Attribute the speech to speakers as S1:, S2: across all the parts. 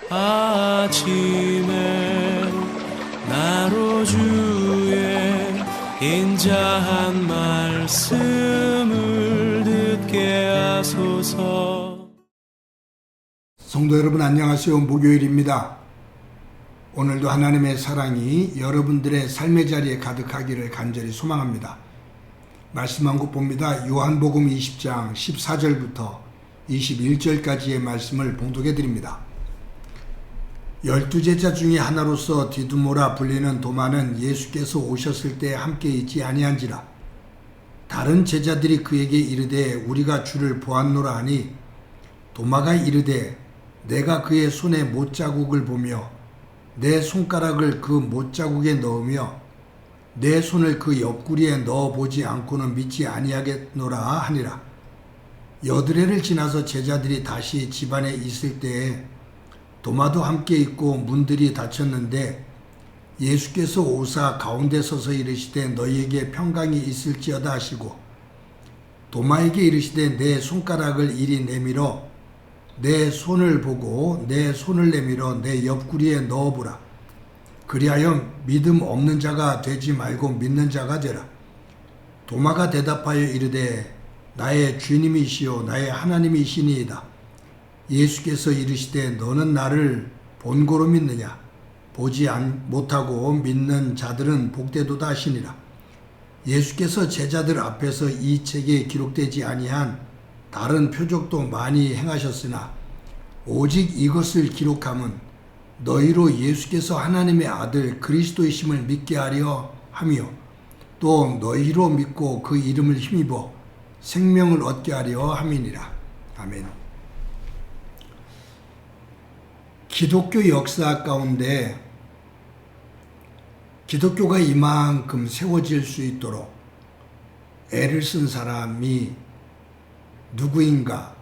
S1: 아침에 나로 주의 인자한 말씀을 듣게 하소서.
S2: 성도 여러분 안녕하세요. 목요일입니다. 오늘도 하나님의 사랑이 여러분들의 삶의 자리에 가득하기를 간절히 소망합니다. 말씀 한 곳 봅니다. 요한복음 20장 14절부터 21절까지의 말씀을 봉독해 드립니다. 12제자 중에 하나로서 디두모라 불리는 도마는 예수께서 오셨을 때 함께 있지 아니한지라. 다른 제자들이 그에게 이르되 우리가 주를 보았노라 하니 도마가 이르되 내가 그의 손에 못자국을 보며 내 손가락을 그 못자국에 넣으며 내 손을 그 옆구리에 넣어보지 않고는 믿지 아니하겠노라 하니라. 여드레를 지나서 제자들이 다시 집안에 있을 때에 도마도 함께 있고 문들이 닫혔는데 예수께서 오사 가운데 서서 이르시되 너희에게 평강이 있을지어다 하시고 도마에게 이르시되 내 손가락을 이리 내밀어 내 손을 보고 내 손을 내밀어 내 옆구리에 넣어보라. 그리하여 믿음 없는 자가 되지 말고 믿는 자가 되라. 도마가 대답하여 이르되 나의 주님이시요 나의 하나님이시니이다. 예수께서 이르시되 너는 나를 본고로 믿느냐? 보지 못하고 믿는 자들은 복되도다 하시니라. 예수께서 제자들 앞에서 이 책에 기록되지 아니한 다른 표적도 많이 행하셨으나 오직 이것을 기록함은 너희로 예수께서 하나님의 아들 그리스도이심을 믿게 하려 함이요 또 너희로 믿고 그 이름을 힘입어 생명을 얻게 하려 함이니라. 아멘. 기독교 역사 가운데 기독교가 이만큼 세워질 수 있도록 애를 쓴 사람이 누구인가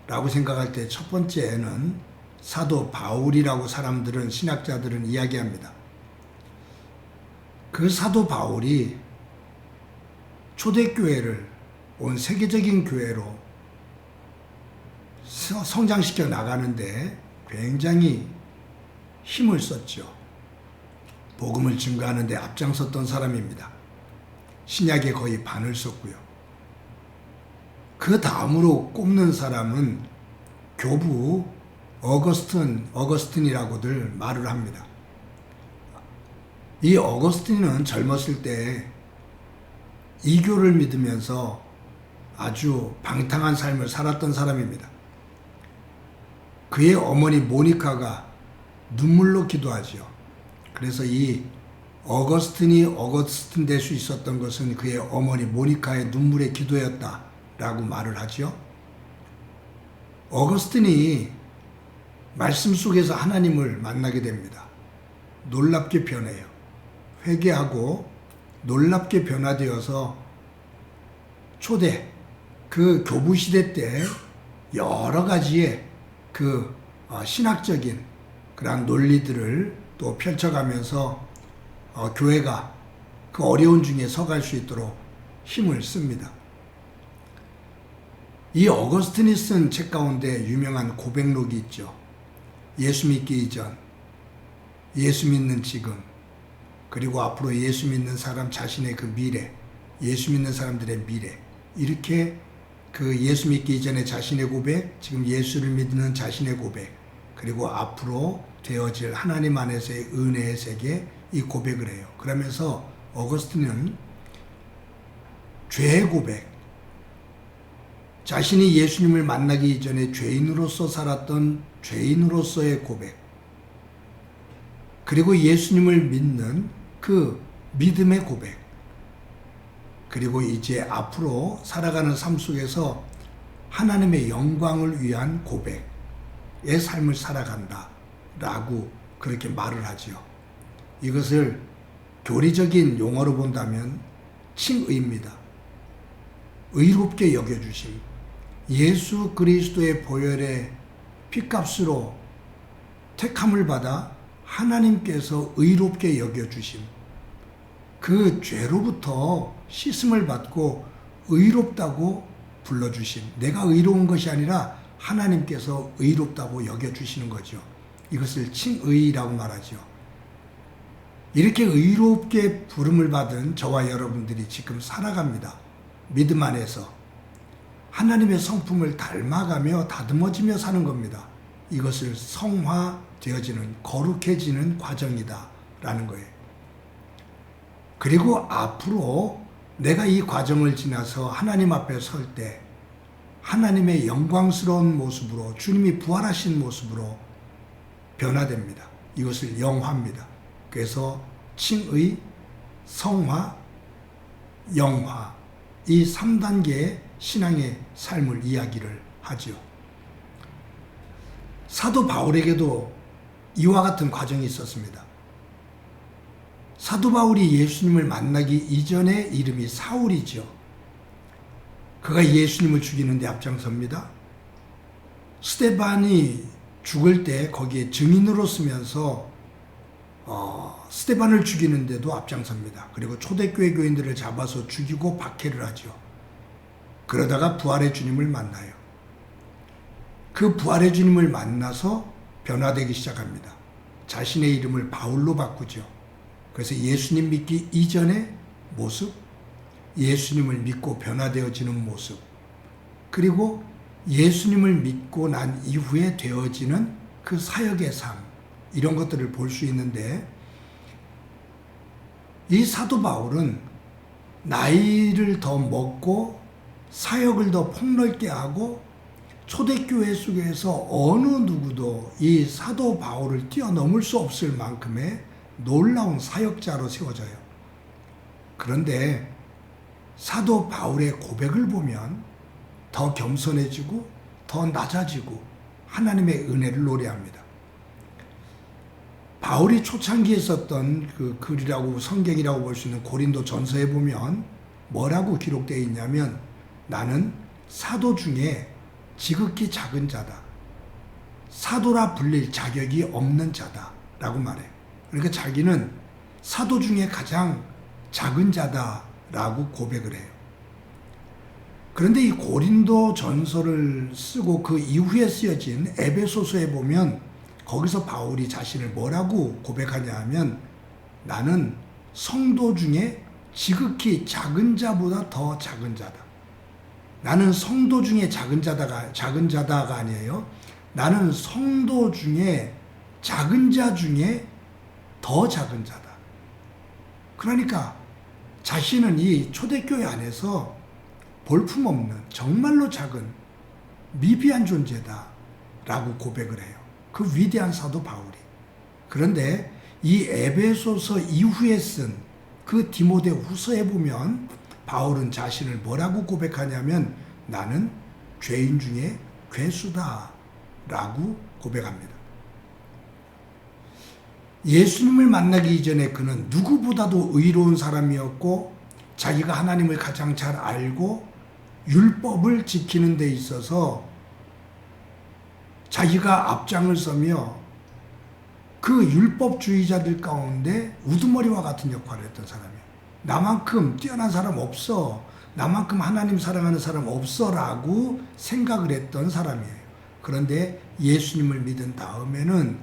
S2: 라고 생각할 때 첫 번째는 사도 바울이라고 사람들은 신학자들은 이야기합니다. 그 사도 바울이 초대교회를 온 세계적인 교회로 성장시켜 나가는데 굉장히 힘을 썼죠. 복음을 증거하는 데 앞장섰던 사람입니다. 신약의 거의 반을 썼고요. 그 다음으로 꼽는 사람은 교부 어거스틴이라고들 말을 합니다. 이 어거스틴은 젊었을 때 이교를 믿으면서 아주 방탕한 삶을 살았던 사람입니다. 그의 어머니 모니카가 눈물로 기도하지요. 그래서 이 어거스틴이 어거스틴 될 수 있었던 것은 그의 어머니 모니카의 눈물의 기도였다라고 말을 하지요. 어거스틴이 말씀 속에서 하나님을 만나게 됩니다. 놀랍게 변해요. 회개하고 놀랍게 변화되어서 초대 그 교부시대 때 여러 가지의 그 신학적인 그런 논리들을 또 펼쳐가면서 교회가 그 어려운 중에 서갈 수 있도록 힘을 씁니다. 이 어거스틴이 쓴 책 가운데 유명한 고백록이 있죠. 예수 믿기 이전, 예수 믿는 지금, 그리고 앞으로 예수 믿는 사람 자신의 그 미래, 예수 믿는 사람들의 미래, 이렇게 그 예수 믿기 이전의 자신의 고백, 지금 예수를 믿는 자신의 고백, 그리고 앞으로 되어질 하나님 안에서의 은혜의 세계, 이 고백을 해요. 그러면서 어거스틴은 죄의 고백, 자신이 예수님을 만나기 이전에 죄인으로서 살았던 죄인으로서의 고백, 그리고 예수님을 믿는 그 믿음의 고백, 그리고 이제 앞으로 살아가는 삶 속에서 하나님의 영광을 위한 고백의 삶을 살아간다 라고 그렇게 말을 하죠. 이것을 교리적인 용어로 본다면 칭의입니다. 의롭게 여겨주심, 예수 그리스도의 보혈의 피값으로 택함을 받아 하나님께서 의롭게 여겨주심, 그 죄로부터 씻음을 받고 의롭다고 불러주심, 내가 의로운 것이 아니라 하나님께서 의롭다고 여겨주시는 거죠. 이것을 칭의라고 말하죠. 이렇게 의롭게 부름을 받은 저와 여러분들이 지금 살아갑니다. 믿음 안에서 하나님의 성품을 닮아가며 다듬어지며 사는 겁니다. 이것을 성화되어지는, 거룩해지는 과정이다 라는 거예요. 그리고 앞으로 내가 이 과정을 지나서 하나님 앞에 설 때 하나님의 영광스러운 모습으로, 주님이 부활하신 모습으로 변화됩니다. 이것을 영화입니다. 그래서 칭의, 성화, 영화, 이 3단계의 신앙의 삶을 이야기를 하죠. 사도 바울에게도 이와 같은 과정이 있었습니다. 사도 바울이 예수님을 만나기 이전의 이름이 사울이죠. 그가 예수님을 죽이는 데 앞장섭니다. 스데반이 죽을 때 거기에 증인으로 쓰면서 스데반을 죽이는데도 앞장섭니다. 그리고 초대교회 교인들을 잡아서 죽이고 박해를 하죠. 그러다가 부활의 주님을 만나요. 그 부활의 주님을 만나서 변화되기 시작합니다. 자신의 이름을 바울로 바꾸죠. 그래서 예수님 믿기 이전의 모습, 예수님을 믿고 변화되어지는 모습, 그리고 예수님을 믿고 난 이후에 되어지는 그 사역의 삶, 이런 것들을 볼 수 있는데, 이 사도 바울은 나이를 더 먹고 사역을 더 폭넓게 하고 초대교회 속에서 어느 누구도 이 사도 바울을 뛰어넘을 수 없을 만큼의 놀라운 사역자로 세워져요. 그런데 사도 바울의 고백을 보면 더 겸손해지고 더 낮아지고 하나님의 은혜를 노래합니다. 바울이 초창기에 썼던 그 글이라고, 성경이라고 볼 수 있는 고린도 전서에 보면 뭐라고 기록되어 있냐면, 나는 사도 중에 지극히 작은 자다, 사도라 불릴 자격이 없는 자다 라고 말해요. 그러니까 자기는 사도 중에 가장 작은 자다 라고 고백을 해요. 그런데 이 고린도 전서를 쓰고 그 이후에 쓰여진 에베소서에 보면 거기서 바울이 자신을 뭐라고 고백하냐 하면, 나는 성도 중에 지극히 작은 자보다 더 작은 자다. 나는 성도 중에 작은 자다가 아니에요. 나는 성도 중에 작은 자 중에 더 작은 자다. 그러니까 자신은 이 초대교회 안에서 볼품없는 정말로 작은 미비한 존재다 라고 고백을 해요. 그 위대한 사도 바울이. 그런데 이 에베소서 이후에 쓴 그 디모데 후서에 보면 바울은 자신을 뭐라고 고백하냐면, 나는 죄인 중에 괴수다 라고 고백합니다. 예수님을 만나기 이전에 그는 누구보다도 의로운 사람이었고, 자기가 하나님을 가장 잘 알고 율법을 지키는 데 있어서 자기가 앞장을 서며 그 율법주의자들 가운데 우두머리와 같은 역할을 했던 사람이에요. 나만큼 뛰어난 사람 없어, 나만큼 하나님 사랑하는 사람 없어 라고 생각을 했던 사람이에요. 그런데 예수님을 믿은 다음에는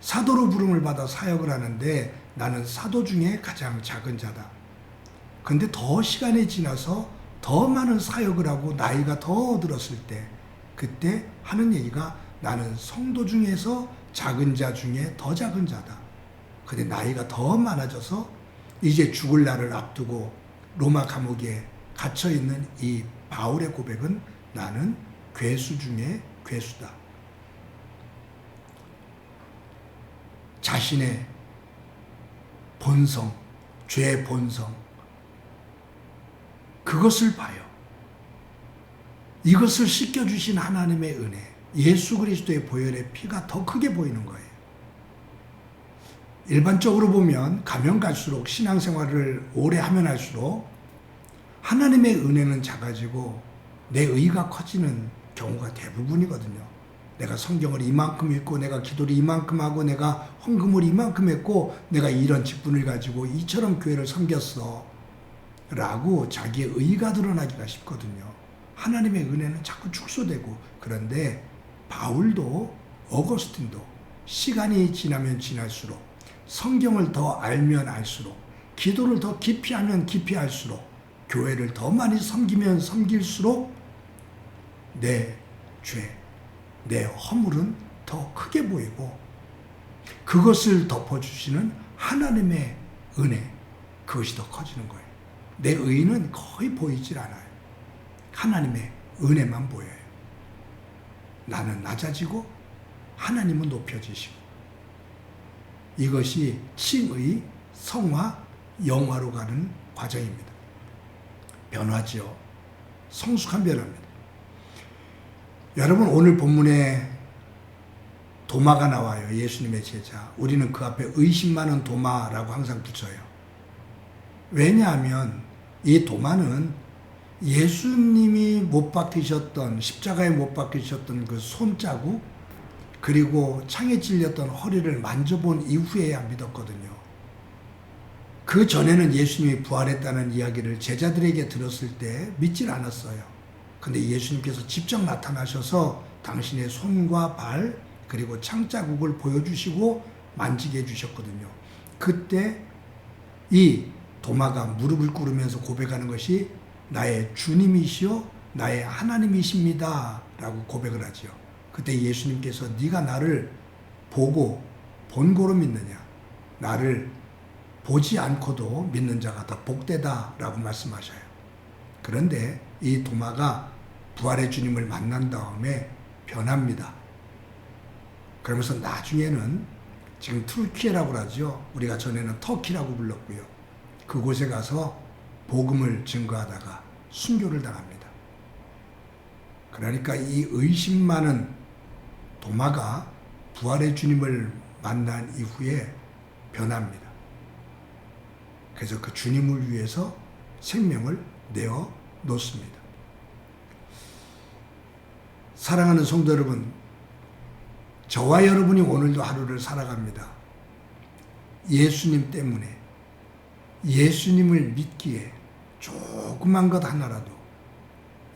S2: 사도로 부름을 받아 사역을 하는데, 나는 사도 중에 가장 작은 자다. 그런데 더 시간이 지나서 더 많은 사역을 하고 나이가 더 들었을 때, 그때 하는 얘기가, 나는 성도 중에서 작은 자 중에 더 작은 자다. 근데 나이가 더 많아져서 이제 죽을 날을 앞두고 로마 감옥에 갇혀있는 이 바울의 고백은, 나는 괴수 중에 괴수다. 자신의 본성, 죄의 본성, 그것을 봐요. 이것을 씻겨주신 하나님의 은혜, 예수 그리스도의 보혈의 피가 더 크게 보이는 거예요. 일반적으로 보면 가면 갈수록, 신앙생활을 오래 하면 할수록 하나님의 은혜는 작아지고 내 의가 커지는 경우가 대부분이거든요. 내가 성경을 이만큼 읽고, 내가 기도를 이만큼 하고, 내가 헌금을 이만큼 했고, 내가 이런 직분을 가지고 이처럼 교회를 섬겼어 라고 자기의 의가 드러나기가 쉽거든요. 하나님의 은혜는 자꾸 축소되고. 그런데 바울도 어거스틴도 시간이 지나면 지날수록, 성경을 더 알면 알수록, 기도를 더 깊이 하면 깊이 할수록, 교회를 더 많이 섬기면 섬길수록 내 죄, 내 허물은 더 크게 보이고, 그것을 덮어주시는 하나님의 은혜, 그것이 더 커지는 거예요. 내 의는 거의 보이질 않아요. 하나님의 은혜만 보여요. 나는 낮아지고 하나님은 높여지시고, 이것이 칭의, 성화, 영화로 가는 과정입니다. 변화지요. 성숙한 변화입니다. 여러분, 오늘 본문에 도마가 나와요. 예수님의 제자. 우리는 그 앞에 의심 많은 도마라고 항상 붙여요. 왜냐하면 이 도마는 예수님이 못 박히셨던, 십자가에 못 박히셨던 그 손자국, 그리고 창에 찔렸던 허리를 만져본 이후에야 믿었거든요. 그 전에는 예수님이 부활했다는 이야기를 제자들에게 들었을 때 믿질 않았어요. 근데 예수님께서 직접 나타나셔서 당신의 손과 발, 그리고 창자국을 보여주시고 만지게 해주셨거든요. 그때 이 도마가 무릎을 꿇으면서 고백하는 것이 나의 주님이시요 나의 하나님이십니다 라고 고백을 하죠. 그때 예수님께서 네가 나를 보고 본고로 믿느냐, 나를 보지 않고도 믿는 자가 더 복되다 라고 말씀하셔요. 그런데 이 도마가 부활의 주님을 만난 다음에 변합니다. 그러면서 나중에는 지금 투르키예라고 하죠. 우리가 전에는 터키라고 불렀고요. 그곳에 가서 복음을 증거하다가 순교를 당합니다. 그러니까 이 의심 많은 도마가 부활의 주님을 만난 이후에 변합니다. 그래서 그 주님을 위해서 생명을 내어 놓습니다. 사랑하는 성도 여러분, 저와 여러분이 오늘도 하루를 살아갑니다. 예수님 때문에, 예수님을 믿기에 조그만 것 하나라도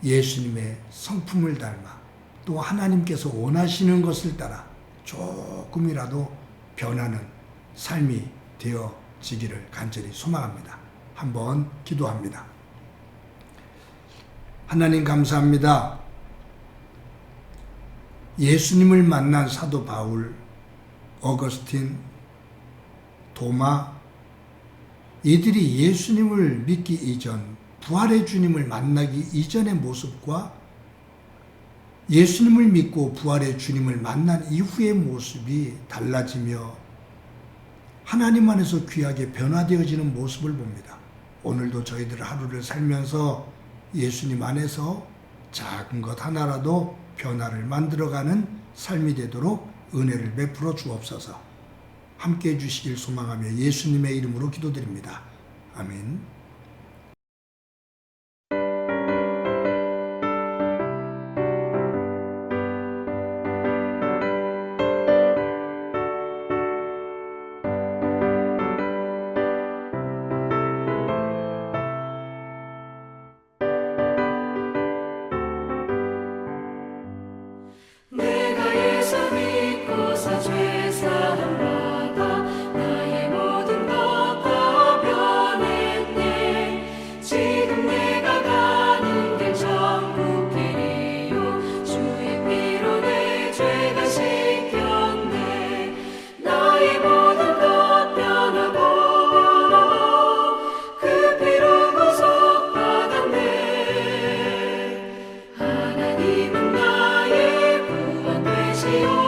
S2: 예수님의 성품을 닮아 또 하나님께서 원하시는 것을 따라 조금이라도 변하는 삶이 되어지기를 간절히 소망합니다. 한번 기도합니다. 하나님 감사합니다. 예수님을 만난 사도 바울, 어거스틴, 도마, 이들이 예수님을 믿기 이전, 부활의 주님을 만나기 이전의 모습과 예수님을 믿고 부활의 주님을 만난 이후의 모습이 달라지며 하나님 안에서 귀하게 변화되어지는 모습을 봅니다. 오늘도 저희들 하루를 살면서 예수님 안에서 작은 것 하나라도 변화를 만들어가는 삶이 되도록 은혜를 베풀어 주옵소서. 함께해 주시길 소망하며 예수님의 이름으로 기도드립니다. 아멘.
S3: 내가 예수 믿고서 죄사함 받아 나의 모든 것 다 변했네. 지금 내가 가는 길 천국 길이요 주의 피로 내 죄가 씻겼네. 나의 모든 것 변하고 그 피로 구속받았네. 하나님은 나의 구원 되시오.